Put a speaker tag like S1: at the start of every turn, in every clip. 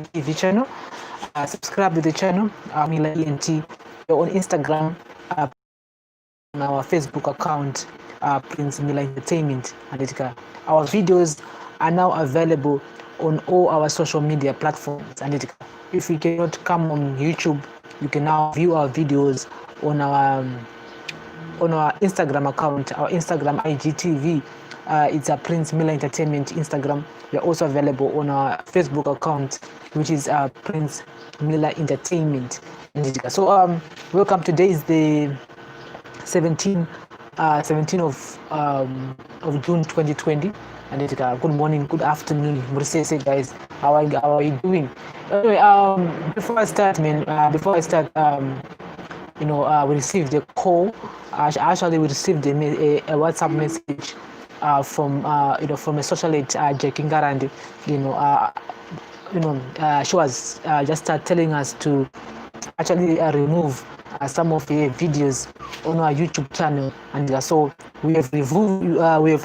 S1: TV channel. Subscribe to the channel, Miller ENT. We're on Instagram, on our Facebook account, Prince Miller Entertainment. Our videos are now available on all our social media platforms. If you cannot come on YouTube, you can now view our videos on our Instagram account, our Instagram IGTV. It's a Prince Miller Entertainment Instagram. We are also available on our Facebook account, which is Prince Miller Entertainment. So welcome. Today is the 17th of June 2020. And good morning, good afternoon, guys. How are you doing? Anyway, before I start, we received a call. Actually, we received a WhatsApp message from a socialite, Jackie Garandi. She was just telling us to actually remove some of the videos on our YouTube channel, and so we have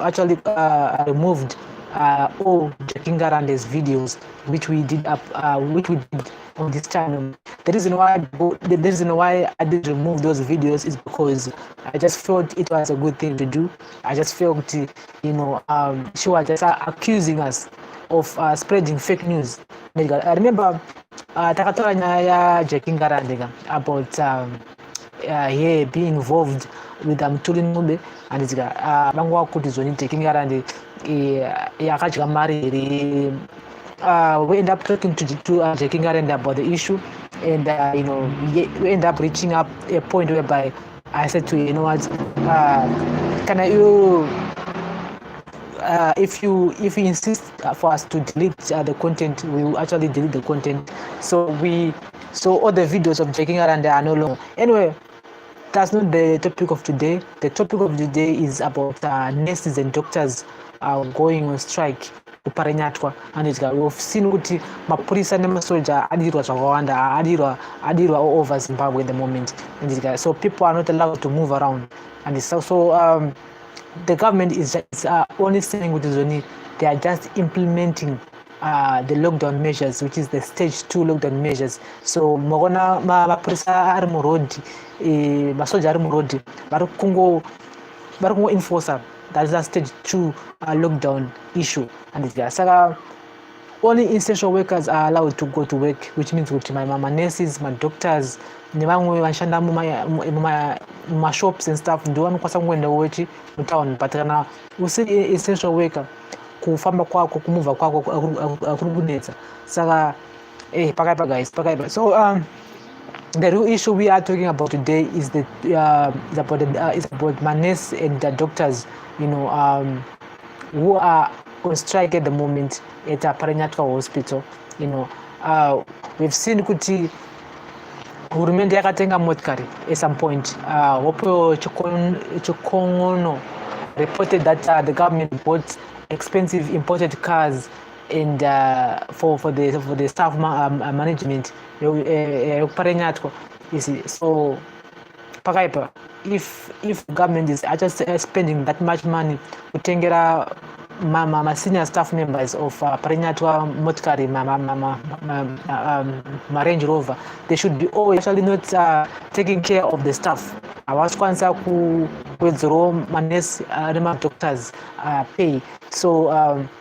S1: actually removed all Jackie Garande's videos, which we did on this channel. The reason why I did remove those videos is because I just felt it was a good thing to do. I just felt, she was just accusing us of spreading fake news. I remember takatola nyaya ya Jackie Garande about he being involved with Mtuli Nube, and bangu wakuti zoni Jackie Garande yakadya mari. We end up talking to Jackie Garande about the issue, and we end up reaching up a point whereby I said to you know what, if you insist for us to delete the content, we will actually delete the content. So all the videos of Jackie Garande are no longer. Anyway, that's not the topic of today. The topic of today is about nurses and doctors going on strike. Parirenyatwa, and we've seen ukuthi mapurisa nemasoja adirwa zvakawanda, adirwa all over Zimbabwe at the moment. And so people are not allowed to move around, and so the government is only saying with Zoni, they are just implementing the lockdown measures, which is the stage 2 lockdown measures. So mogona mapurisa ari murodi, masoja ari murodi, vari kungo enforcer. That's a stage 2 lockdown issue. And saka only essential workers are allowed to go to work, which means my nurses, my doctors, nevamwe vashanda muma shops and stuff, ndo vanokwanisa kuenda wechi mutown. But kana usi essential worker, kufamba kwako, kumuva kwako akuri kunetsa. Saka pakaipa guys, pakaipa. So the real issue we are talking about today is about my nurse and the doctors, who are on strike at the moment at Parirenyatwa hospital. We've seen kuti hurumende yakatenga motikari at some point. Hopo Chikongono reported that the government bought expensive imported cars and for the staff management Parirenyatwa. You see, so pakaipa, if government is just spending that much money kutengera my senior staff members of Parirenyatwa motikari, my Range Rover, they should be always actually not taking care of the staff. I was kwanza withdraw my nurse and doctors pay. So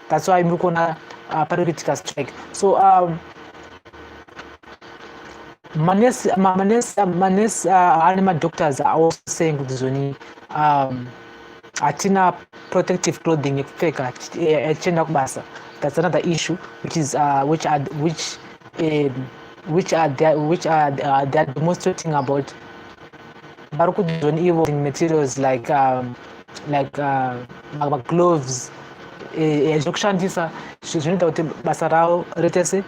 S1: that's why I'm gonna Parirenyatwa strike. So my nurse and my doctors are also saying with Zoni, atina protective clothing fake. That's another issue, which is which are they're demonstrating about even materials like gloves, zokushandisa zvinoita kuti basa ravo retese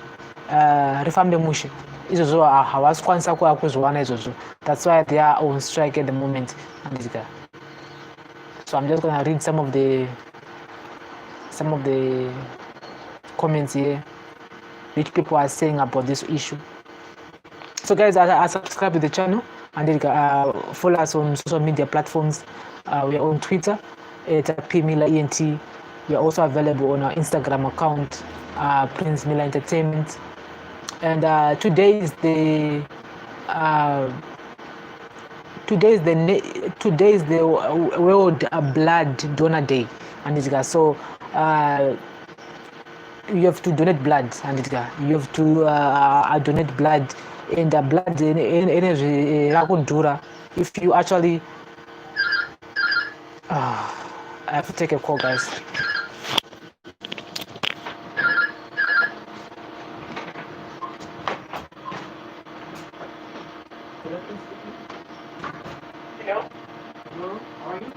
S1: rifambe mushe. Izvozvo havasi kwanisa kuzviwana izvozvo. That's why they are on strike at the moment. So I'm just gonna read some of the comments here which people are saying about this issue. So guys, I subscribe to the channel and follow us on social media platforms. We are on Twitter at PMillerENT. We are also available on our Instagram account, Prince Miller Entertainment. and today is the World Blood Donor Day, and so you have to donate blood, and you have to donate blood, and blood energy rakudhura. If you actually I have to take a call, guys. Hello? Hello? How are you?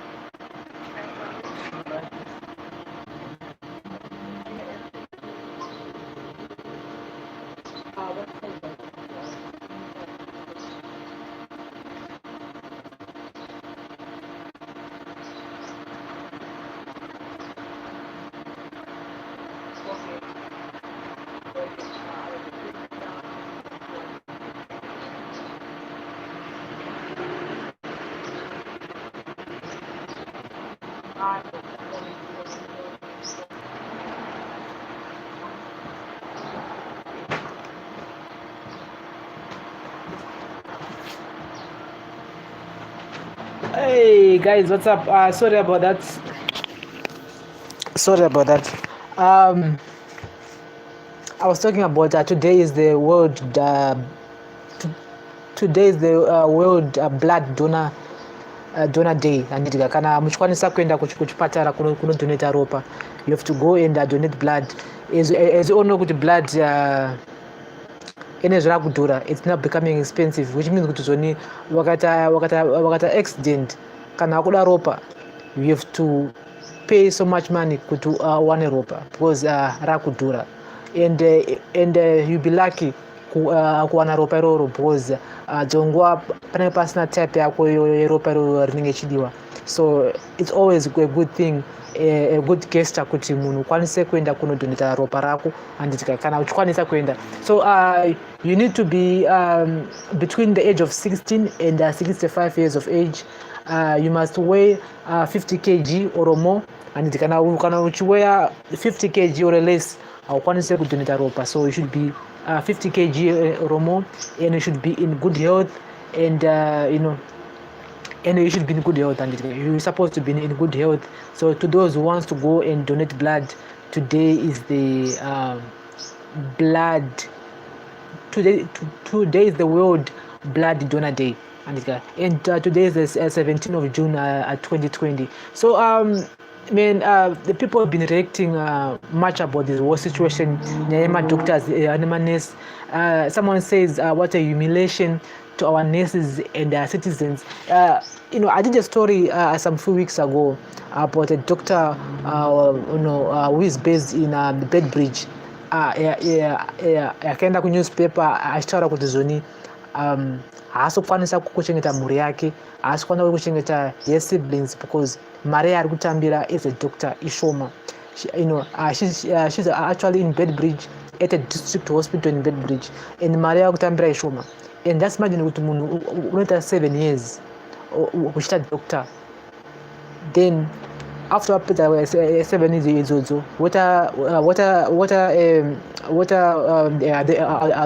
S1: Hey guys, what's up? Sorry about that. I was talking about today is the World World Blood Donor Day, and kana muchikwanisa kuenda kuchipatara kunodonata ropa, you have to go and donate blood. As you all know, kuti blood energy rakudhura, it's not becoming expensive, which means kuti zoni wakata accident kana kuda ropa, you have to pay so much money kuti wane ropa because rakudhura, and you'll be lucky kuwana ropa iroro because dzongwa panenge pasina type yako yeropa iroro rinenge chidiwa. So it's always a good thing, a good gesture kuti munhu ukwanise kuenda kunodoneta ropa rako, handitika kana uchikwanisa kuenda. So you need to be between the age of 16 and 65 years of age. You must weigh 50 kg or more, and kana uchiweigh 50 kg or less haukwanise kudoneta ropa. So you should be 50 kg or more, and you should be in good health, and and you should be in good health, and you're supposed to be in good health. So to those who wants to go and donate blood, today is the today is the World Blood Donor Day, and today is the 17th of June 2020. So the people have been reacting much about this whole situation. Doctors, nurses. Someone says, what a humiliation to our nurses and citizens. I did a story some few weeks ago about a doctor who is based in Bedbridge. Akaenda kunewspaper achitaura kuti zoni haasi kukwanisa kuchengeta mhuri yake, haasi kukwanisa kuchengeta his siblings because mari yaari kutambira as a doctor ishoma. She's actually in Bedbridge at a district hospital in Bedbridge, and mari yaari kutambira ishoma. And just imagine kuti munhu unoita 7 years uchita doctor, then after 7 years idzodzo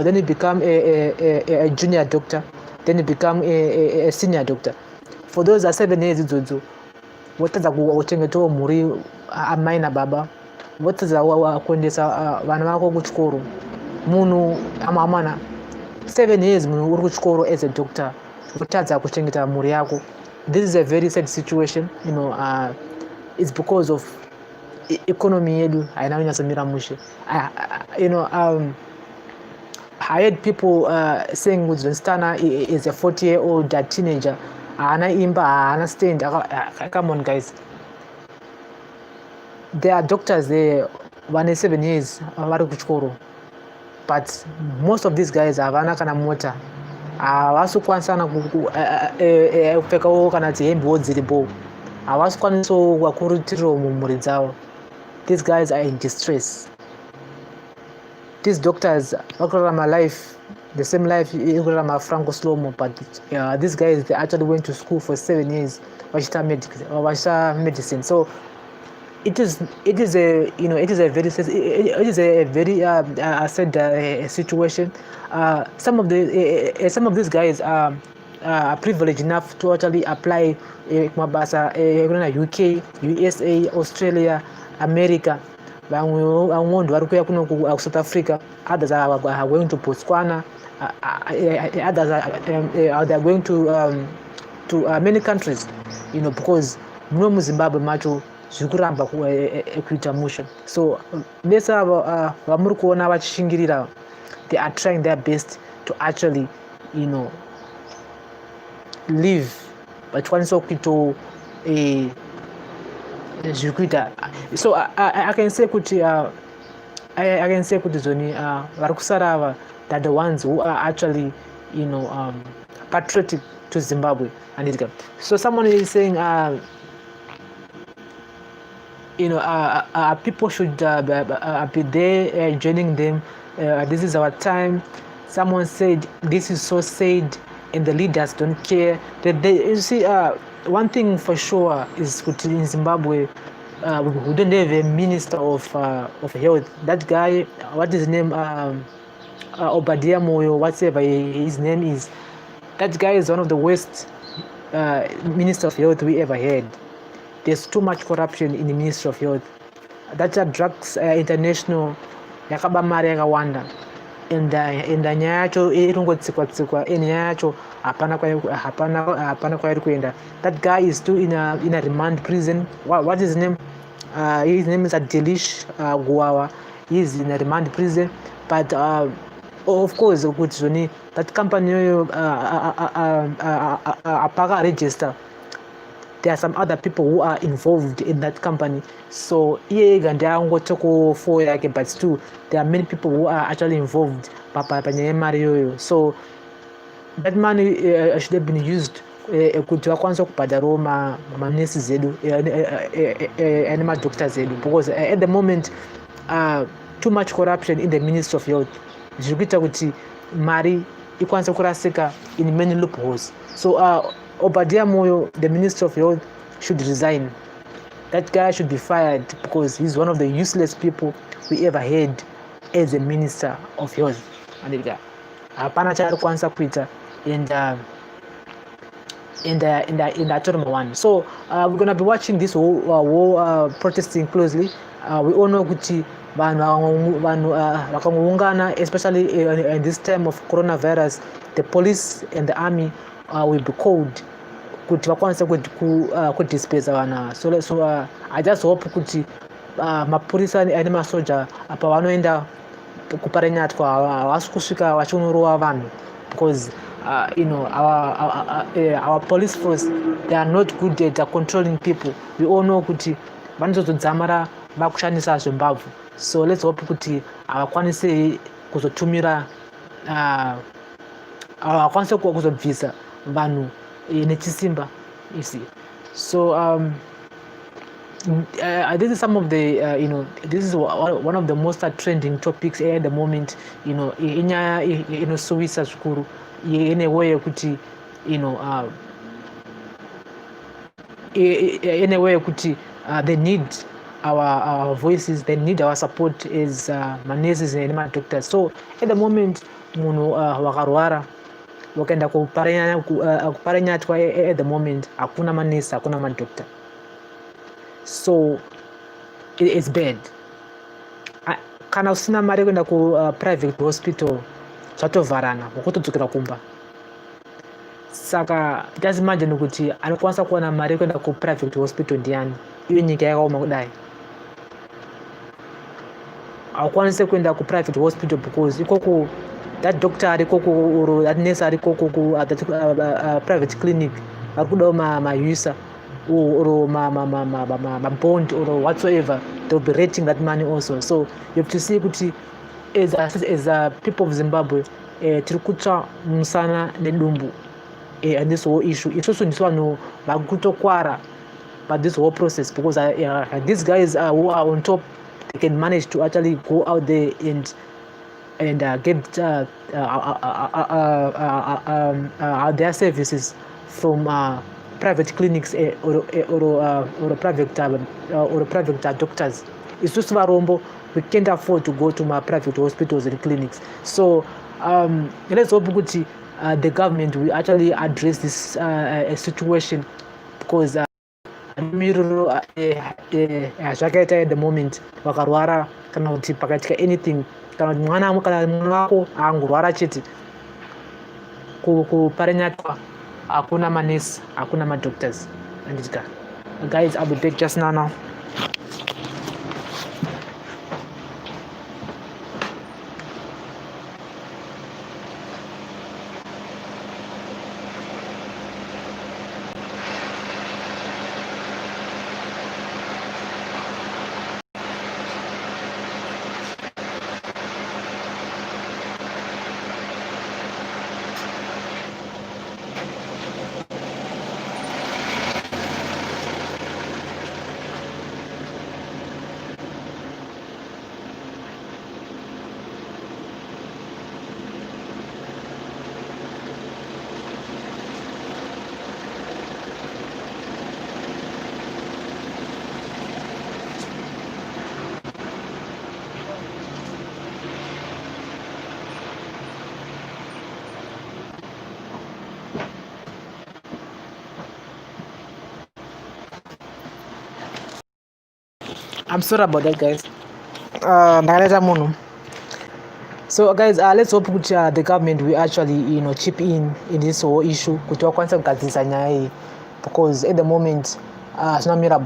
S1: then you become a junior doctor, then you become a senior doctor. For those 7 years idzodzo wotadza kuchengetawo mhuri amai nababa, wotadza kuendesa vana vako kuchikoro. Munhu amamana 7 years munhu uri kuchikoro as a doctor, wotadza kuchengeta mhuri yako. This is a very sad situation. It's because of economy yedu haina kunyatsamira mushe. I heard people saying kuti Stana is a 40-year-old teenager, haana imba, haana stand. Come on guys, there are doctors there vane 7 years vari kuchikoro, but most of these guys havana kana mota, havasi kukwanisana kupfekawo kana dzihembewo dziripo, havasi kukwanisawo kukurutirirawo mumhuri dzavo. These guys are in distress. These doctors vakurarama life, the same life ikurarama Franco Slomo, but these guys, they actually went to school for 7 years vachita medicine. So it is a it is a very sad situation. Some of these guys are privileged enough to actually apply kumabasa UK, USA, Australia, America. Vamwe vari kuya kuno South Africa, others are going to Botswana, others are going to many countries, because muno muZimbabwe macho zviri kuramba kuita musha. So vese ava vamuri kuona vachishingirira, they are trying their best to actually live vachikwanisa kuito zviri kuita. So I can say kuti zoni vari kusara ava, that the ones who are actually patriotic to Zimbabwe. So someone is saying people should be there joining them. This is our time. Someone said this is so sad, and the leaders don't care. You see, one thing for sure is in Zimbabwe, we don't have a minister of health. That guy, what is his name? Obadiah Moyo, whatever his name is. That guy is one of the worst minister of health we ever had. There's too much corruption in the Ministry of Health. That's a drugs international yakaba mari yakawanda, and nyaya yacho irongotsikwa nyaya yacho hapana kwairi kuenda. That guy is still in a remand prison. What is his name? His name is Adelish Guawa. He is in a remand prison, but of course that company apaka register. There are some other people who are involved in that company. So but still there are many people who are actually involved. So that money should have been used kuti vakwanisa kubhadharawo manesi zedu nemadoctor zedu, because at the moment too much corruption in the Ministry of Health zviri kuita kuti mari ikwanise kurasika in many loopholes. So Obadiah Moyo, the Minister of Health, should resign. That guy should be fired, because he's one of the useless people we ever had as a Minister of Health. Hapana chaari kwanisa kuita in the term one. So we're gonna be watching this whole protesting closely. We all know kuti vanhu vakaungana, especially in this time of coronavirus, the police and the army will be called kuti vakwanise kudispersa vanhu. So I just hope kuti mapurisa ane masoja pavanoenda kuparinyatwa havasi kusvika vachionorova vanhu, because our police force, they are not good at controlling people. We all know kuti vanozodzamara vakushandisa zvembabvu. So let's hope kuti havakwanise kuzotumira havakwanise kuzobvisa vanhu nechisimba, you see. So this is some of the this is one of the most trending topics at the moment, inyaya inosuvisa zvikuru ine way yekuti ine way yekuti they need our voices, they need our support as manurses and doctors. So at the moment munhu wakarwara wakaenda kuparinyatwa, at the moment hakuna manesi, hakuna madoctor. So it's bad. Kana usina mari kuenda private hospital zvatovharana, wakutodzokera kumba. Saka just imagine kuti anokwanisa kuwana mari kuenda private hospital ndiani, iyo nyika yakaoma kudai. Hakwanise kuenda private hospital because ikoko that doctor arikoko or that nurse arikoko at that private clinic varikudawo mauser or bond or whatsoever, they'll be rating that money also. So you have to see kuti as people of Zimbabwe tiri kutsva musana nedumbu and this whole issue. Isusu ndisu vanhu vakutokwara but this whole process, because these guys who are on top, they can manage to actually go out there and get their services from private clinics or private doctors. It's just varombo. We can't afford to go to my private hospitals and clinics. So let's hope the government will actually address this situation, because zvakaita at the moment vakarwara kana kuti pakaitika anything, kana kuti mwana wako angorwara chete kuparinyatwa hakuna manesi, hakuna madoctors. Andika guys, I'll be back just now. I'm sorry about that, guys. So guys, let's hope the government will actually chip in this whole issue, because at the moment hasina mira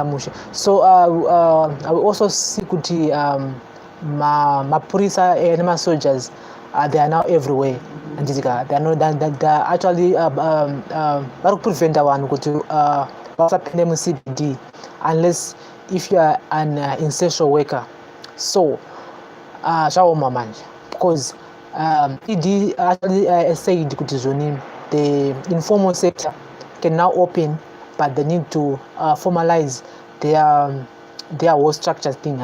S1: mushe. So I will also see mapurisa and soldiers, they are now everywhere, and they are actually prevent one to CBD unless if you are an essential worker. So because ED actually said the informal sector can now open, but they need to formalize their whole structure thing.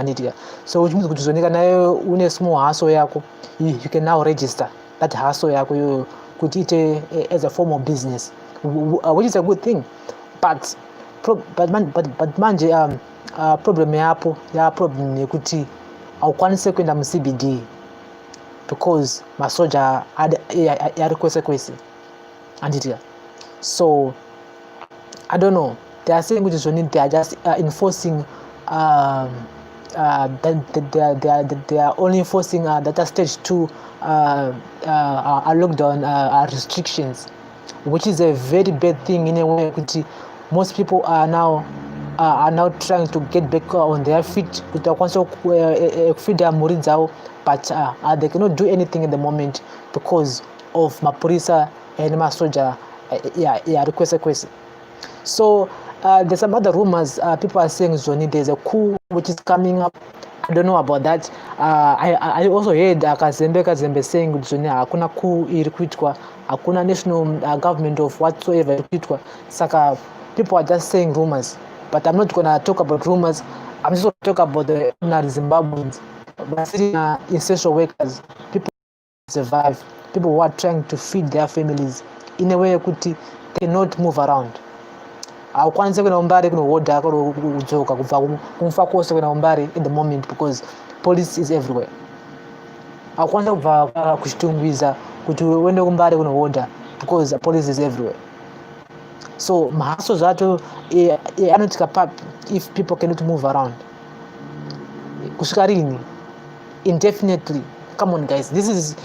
S1: So which means une small hustle yako, you can now register that hustle yako, you could eat as a form of business, which is a good thing. But manje problem yapo problem yekuti awukwanise kwenda mu CBD because masoja yari kwese anditira. So I don't know, they are saying they are just enforcing they are only enforcing that stage 2 lockdown restrictions, which is a very bad thing in a way. Most people are now trying to get back on their feet, feed their murid, but they cannot do anything at the moment because of mapurisa and masoja request. So there's some other rumors. People are saying there's a coup which is coming up. I don't know about that. I also heard Kazembe saying hakuna coup ilikwitwa, hakuna national government of whatsoever ilikwitwa. Saka people are just saying rumors, but I'm not gonna talk about rumors. I'm just gonna talk about the ordinary Zimbabweans, essential workers, people who survive, people who are trying to feed their families in a way they cannot move around. Awukwanise kwenda umbari kunohoda kuzoka kubva kumfa kwose kwenda umbari at the moment because police is everywhere. Awukwanise kubva kuchitungwiza kuti uende kumbari kunohoda because police is everywhere. So mahaso zato anotika pap if people cannot move around. Kusikarini indefinitely. Come on guys, this is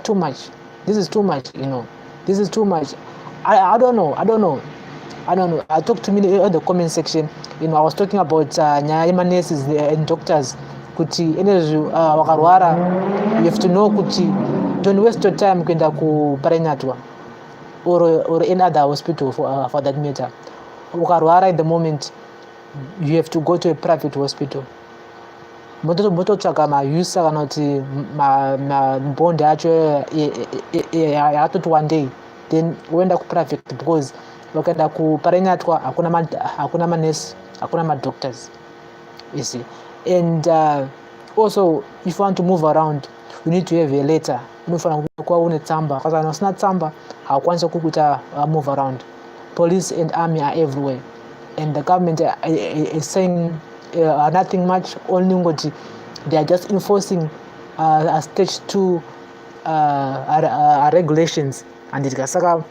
S1: too much. This is too much, This is too much. I don't know. Talk to me in the comment section. I was talking about nurses and doctors. Kuti wakarwara, you have to know kuti don't waste your time kwenda ku Parirenyatwa or any other hospital for that matter. Wakarwara at the moment, you have to go to a private hospital. Moto chaka mayusa kana kuti mbonde yacho yatoti one day, then uenda ku private because wakaenda ku Parirenyatwa hakuna manesi, hakuna madoctors, you see. And also if you want to move around, you need to have a letter unofanira kuva une tsamba kana usina tsamba haukwanisi kukuita move around. Police and army are everywhere, and the government is saying nothing much, only ngoti they are just enforcing stage 2 regulations. Handiti saka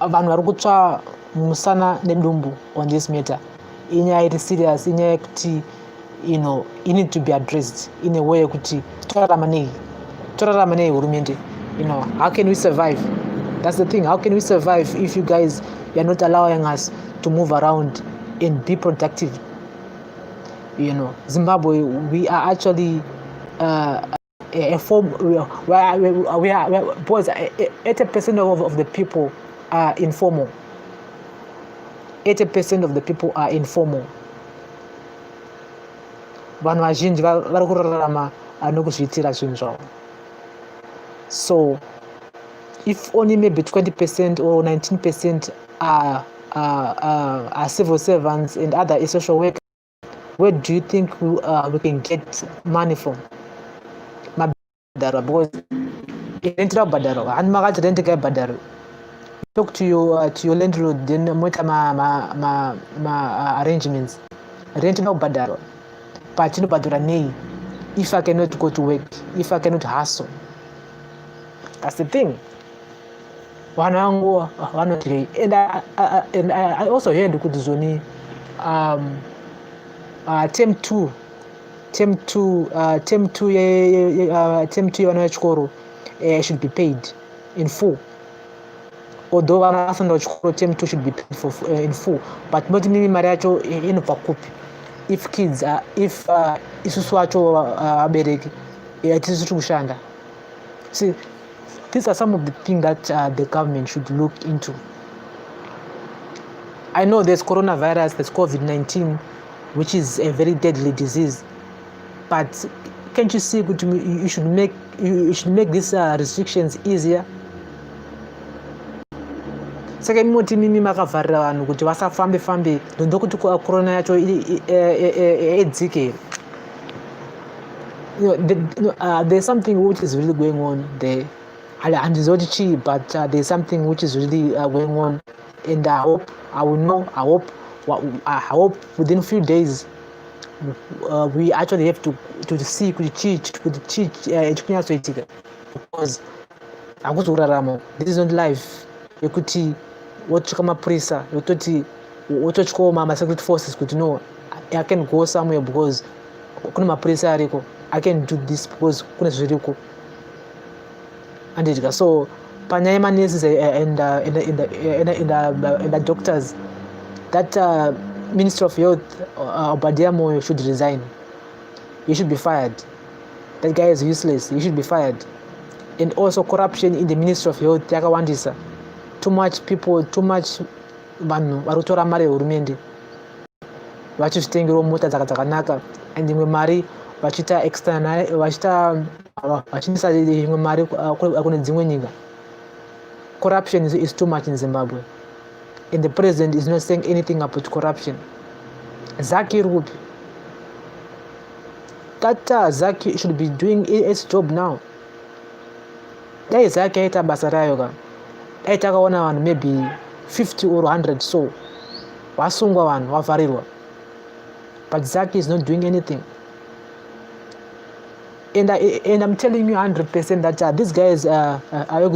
S1: vanhu vari kutsva musana nedumbu on this matter. Inyaya iri serious, inyaya yekuti it need to be addressed in a way yekuti torarama nei hurumende. How can we survive? That's the thing. How can we survive if you guys are not allowing us to move around and be productive? Zimbabwe, we are actually a form. We are boys. 80% of the people are informal. 80% of the people are informal. Vanhu vazhinji vari kurarama nokuzviitira zvinhu zvavo. So if only maybe 20% or 19% are civil servants and other social workers, where do you think we can get money from? Mabhadharo, because rent rabhadharo, and makati rent kaibhadharo. Talk to your landlord, then moita ma arrangements. Rent rabhadharo, but inobhadhara nei if I cannot go to work, if I cannot hustle. That's the thing. And I also heard kuti zoni term 2 yevana vechikoro should be paid in full. Although vana vasina vechikoro term 2 should be paid in full, but not mimi mari yacho inobva kupi. If kids if isusu vacho vabereki tisi tiri kushanda. See, these are some of the things that the government should look into. I know there's coronavirus, there's COVID-19, which is a very deadly disease. But can't you see you should make these restrictions easier? Saka imoti mimi makavharira vanhu kuti vasafambe ndokuti corona yacho edzike. There's something which is really going on there. And it's not cheap, but there's something which is really going on, and I hope within a few days we actually have to see because this is not life. Yekuti wotsvika mapurisa wototyawo security forces kuti no, I can go somewhere because kune mapurisa ariko, I can do this because kune zviriko. And so panyaya manurses and the doctors, that Minister of Health Obadiah Moyo should resign. He should be fired. That guy is useless. He should be fired. And also corruption in the Ministry of Health yakawandisa. Too much people, too much vanhu vari kutora mari yehurumende vachizvitengerawo mota dzakanaka, and imwe mari vachiita vachinisa imwe mari kune dzimwe nyika. Corruption is too much in Zimbabwe, and the president is not saying anything about corruption. Zaki iri kupi? That Zaki should be doing its job now. Dai Zaki aita basa rayo ka, dai takaona vanhu maybe 50 or 100 so vasungwa vanhu vavharirwa, but Zaki is not doing anything. And I'm telling you 100% that these guys are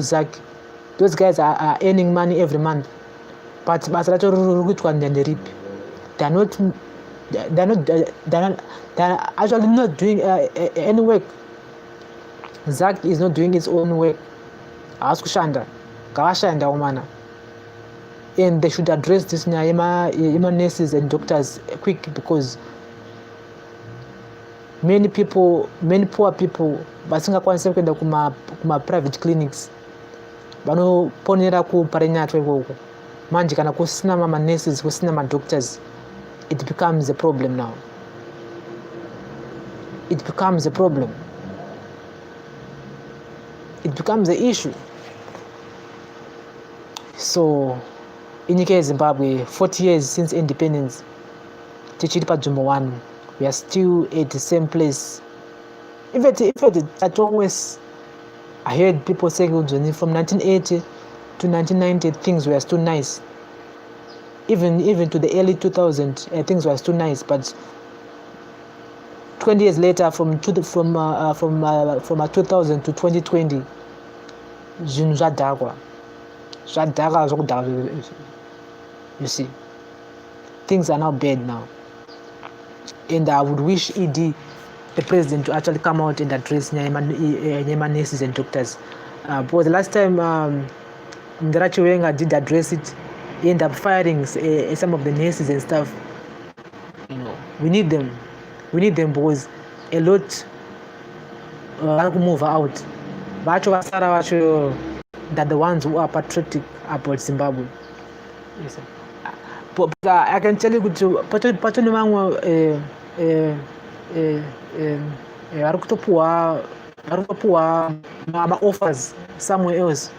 S1: Zaki. Those guys are earning money every month, but basa racho rikuitwa nderipi. They're actually not doing any work. Zaki is not doing his own work. Askushanda, kawashanda umana. And they should address this nyaya nurses and doctors quick, because many poor people vasingakwanisi kuenda kuma private clinics vanoponera ku Parirenyatwa ikoko. Manje kana kusina mama nurses, kusina ma doctors, it becomes a problem now. It becomes a problem. It becomes an issue. So in Zimbabwe, 40 years since independence, tichiri panzvimbo 1, we are still at the same place. If it always, I heard people saying from 1980 to 1990 things were still nice. Even to the early 2000s, things were still nice. But 20 years later, from 2000 to 2020, zvinhu zvadhakwa zvakudhakwa. You see, things are now bad now, and I would wish the president, to actually come out and address Nyema nurses and doctors. Because the last time Ndarachi Wenga did address it, he ended up firing some of the nurses and stuff. We need them because a lot move out. But that the ones who are patriotic about Zimbabwe. Yes, but I can tell you offers somewhere else,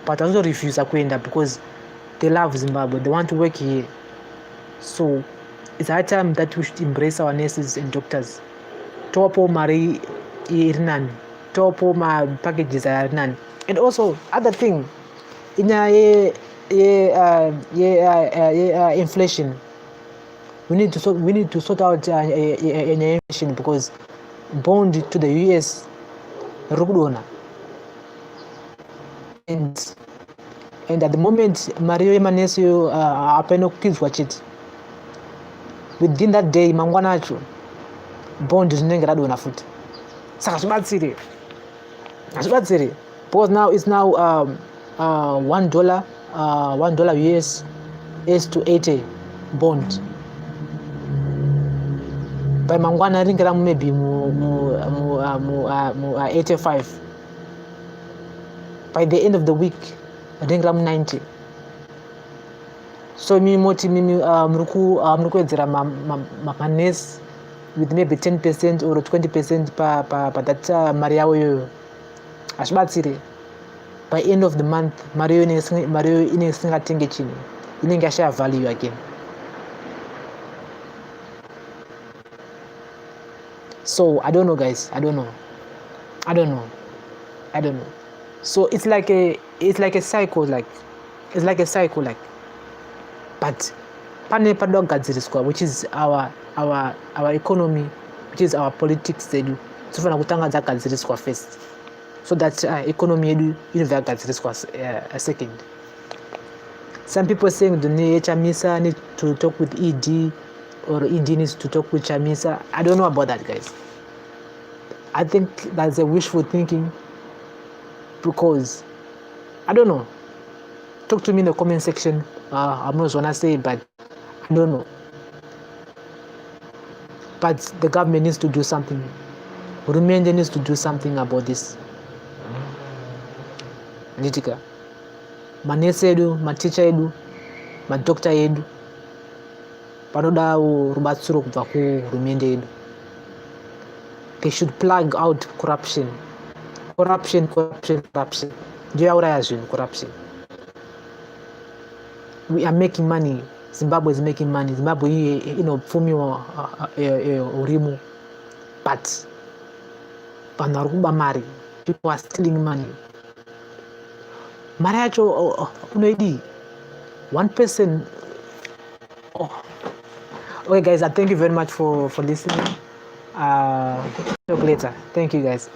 S1: but also refuse kuenda because they love Zimbabwe, they want to work here. So it's high time that we should embrace our nurses and doctors. Topo Mari Irnan, Topo my packages are none. And also other thing, in inflation, we need to sort out inflation, because bond to the US rukudona, and at the moment Mario Emanesio apeno kids watch it. Within that day mangwanacho bond zvinenge radona futi, saka zvibatsire because now it's now $1 US is to 80 bond. By mangwana ringira maybe mu 85. By the end of the week ringira 90. So mrukuedzera manesi with maybe 10% or 20% pa that mari yavo iyoyo hazvibatsire. By end of the month mari inenge isingatenge chinhu, inenge yashaya value again. So I don't know, guys. I don't know. So it's like a cycle, but pane padogadziriswa, which is our economy, which is our politics zedu. Tsofana kutanga dzagadziriswa first, so that economy yedu inobva yagadziriswa second. Some people saying the Chamisa need to talk with ED, or ED needs to talk with Chamisa. I don't know about that, guys. I think that's a wishful thinking, because I don't know. Talk to me in the comment section. I'm not gonna say, but I don't know. But the government needs to do something. Rumende needs to do something about this. Nitika. Manesi edu, maticha edu, madokta edu, panoda rubatsiro kubva kuhurumende edu. They should plug out corruption. Ndiyo yauraya zvinhu, corruption. We are making money. Zimbabwe is making money. Zimbabwe inopfumiwa urimo, but vanhu vari kuba mari. People are stealing money. Mari yacho unoidi 1 person. Okay, guys, I thank you very much for listening. Talk later. Thank you, guys.